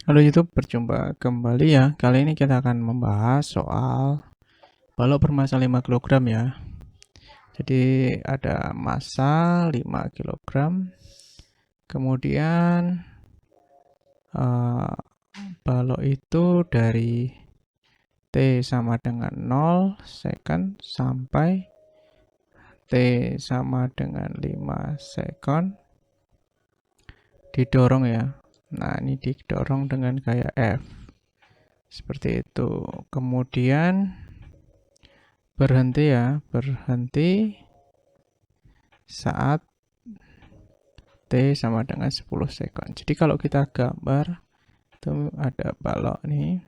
Halo YouTube, berjumpa kembali ya. Kali ini kita akan membahas soal balok bermassa 5 kg ya. Jadi ada massa 5 kg. Kemudian balok itu dari T sama dengan 0 second sampai T sama dengan 5 second didorong ya. Nah, ini didorong dengan gaya F. Seperti itu. Kemudian berhenti ya, berhenti saat T sama dengan 10 second. Jadi kalau kita gambar itu ada balok nih,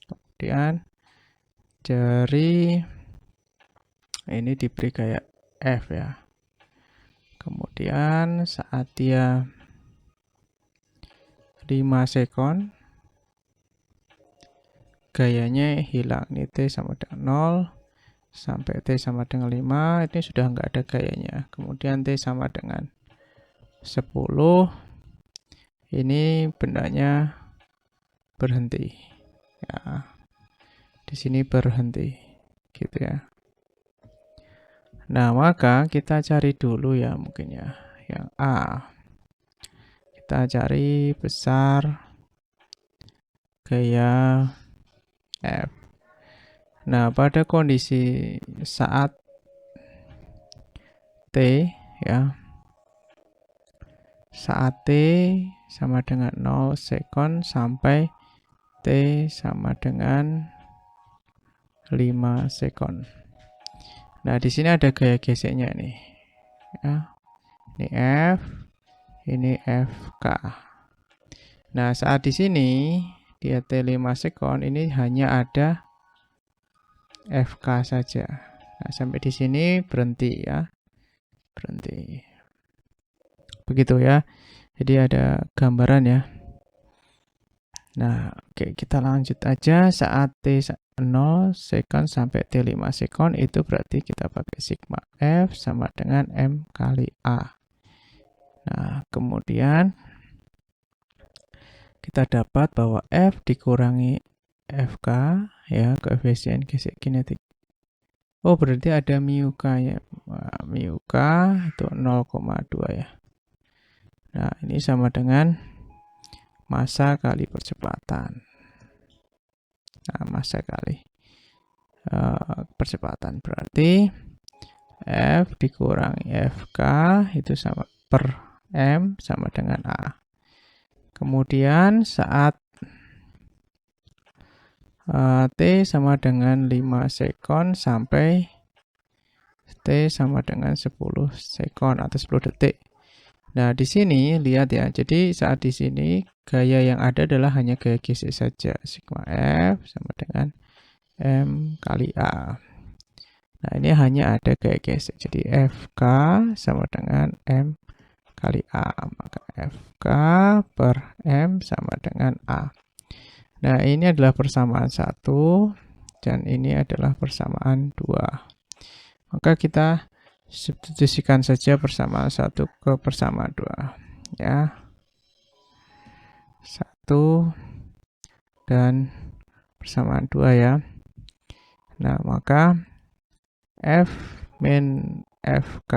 kemudian jari ini diberi kayak F ya. Kemudian saat dia 5 second, gayanya hilang. Ini T sama dengan 0 sampai T sama dengan 5, ini sudah nggak ada gayanya. Kemudian T sama dengan 10, ini bendanya berhenti ya, di sini berhenti gitu ya. Nah, maka kita cari dulu ya, mungkin ya yang A. Kita cari besar gaya F. Nah, pada kondisi saat T ya, saat T sama dengan 0 second sampai T sama dengan 5 second. Nah, di sini ada gaya geseknya nih. Ya. Ini F, ini FK. Nah, saat di sini dia T5 second, ini hanya ada FK saja. Nah, sampai di sini berhenti ya. Berhenti. Begitu ya. Jadi ada gambaran ya. Nah, oke, kita lanjut aja. Saat T 0 second sampai T5 second itu berarti kita pakai sigma F sama dengan M kali A. Nah, kemudian kita dapat bahwa F dikurangi FK ya, koefisien gesek kinetik. Oh, berarti ada mu K ya. Mu K itu 0,2 ya. Nah, ini sama dengan massa kali percepatan. Nah, massa kali percepatan berarti F dikurangi FK itu sama per M sama dengan A. Kemudian saat T sama dengan 5 second sampai T sama dengan 10 second atau 10 detik. Nah, di sini lihat ya. Jadi saat di sini gaya yang ada adalah hanya gaya gesek saja. Sigma F sama dengan M kali A. Nah, ini hanya ada gaya gesek. Jadi FK sama dengan M kali A. Maka FK per M sama dengan A. Nah, ini adalah persamaan 1 dan ini adalah persamaan 2. Maka kita substitusikan saja persamaan 1 ke persamaan 2 ya. 1 dan persamaan 2 ya. Nah, maka F min FK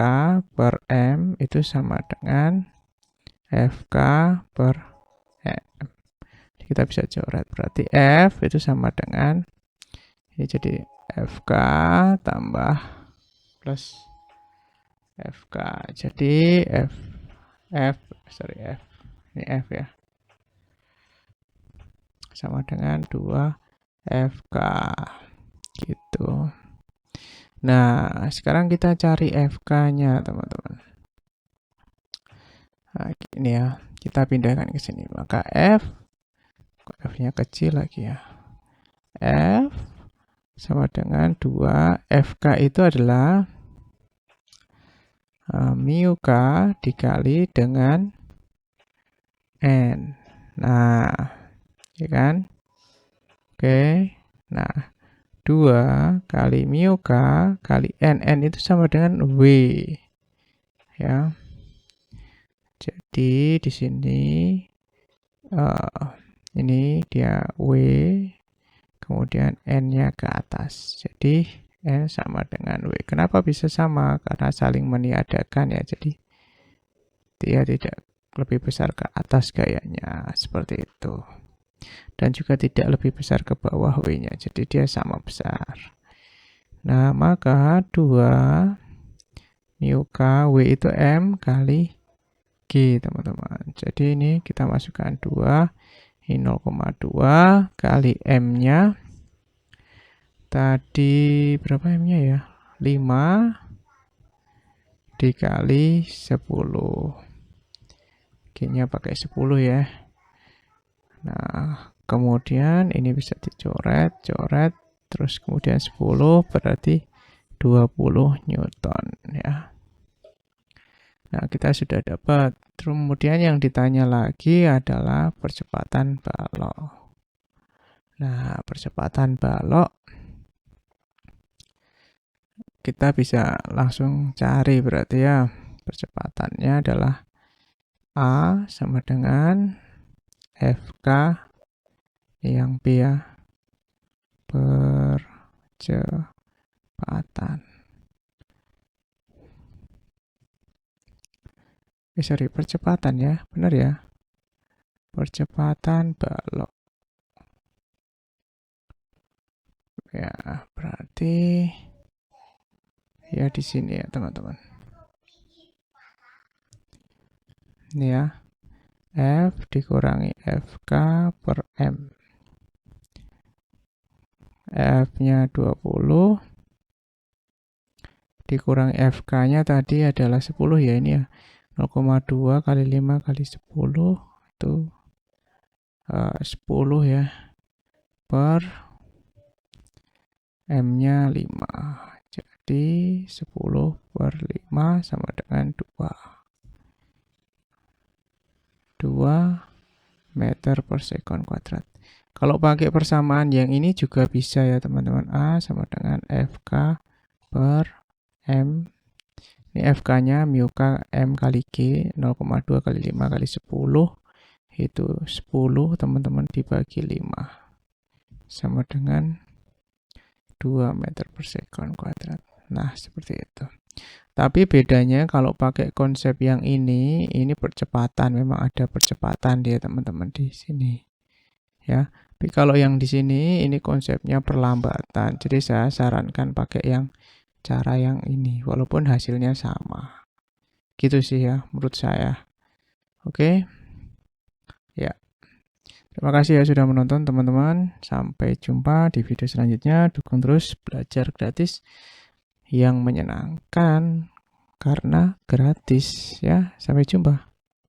per M itu sama dengan FK per M. Kita bisa coret, berarti F itu sama dengan, ini jadi FK tambah plus FK. Jadi F, ini F ya. Sama dengan 2 FK gitu. Nah, sekarang kita cari FK-nya, teman-teman. Nah, ini ya, kita pindahkan ke sini. Maka F-nya kecil lagi ya. F sama dengan 2 FK itu adalah mu K dikali dengan N. Nah, ya kan? Oke. Nah, 2 kali mu K kali N. N itu sama dengan W. Ya. Jadi di sini Ini dia W, kemudian N-nya ke atas. Jadi N sama dengan W. Kenapa bisa sama? Karena saling meniadakan ya. Jadi dia tidak lebih besar ke atas gayanya. Seperti itu. Dan juga tidak lebih besar ke bawah W-nya. Jadi dia sama besar. Nah, maka 2 mu K W itu M kali G, teman-teman. Jadi ini kita masukkan 2. Ini 0,2 kali M-nya. Tadi berapa M-nya ya? 5 dikali 10. G-nya pakai 10 ya. Nah, kemudian ini bisa dicoret, coret, terus kemudian 10 berarti 20 Newton ya. Nah, kita sudah dapat. Kemudian yang ditanya lagi adalah percepatan balok. Nah, percepatan balok kita bisa langsung cari berarti ya. Percepatannya adalah A sama dengan FK yang B ya. Percepatan. Sorry, percepatan ya. Benar ya. Percepatan balok. Ya, berarti ya di sini ya, teman-teman. Ini ya. F dikurangi FK per M. F-nya 20. Dikurangi FK-nya tadi adalah 10 ya, ini ya. 0,2 kali 5 kali 10 itu 10 ya. Per M-nya 5. Jadi 10 per 5 sama dengan 2 meter per sekon kuadrat. Kalau pakai persamaan yang ini juga bisa ya teman-teman. A sama dengan FK per M. Ini FK-nya mu K M kali G, 0,2 kali 5 kali 10. Itu 10 teman-teman dibagi 5. Sama dengan 2 meter per sekon kuadrat. Nah, seperti itu. Tapi bedanya kalau pakai konsep yang ini percepatan, memang ada percepatan dia teman-teman di sini. Ya. Tapi kalau yang di sini ini konsepnya perlambatan. Jadi saya sarankan pakai yang cara yang ini walaupun hasilnya sama. Gitu sih ya menurut saya. Oke. Ya. Terima kasih ya sudah menonton teman-teman. Sampai jumpa di video selanjutnya. Dukung terus belajar gratis yang menyenangkan karena gratis ya. Sampai jumpa.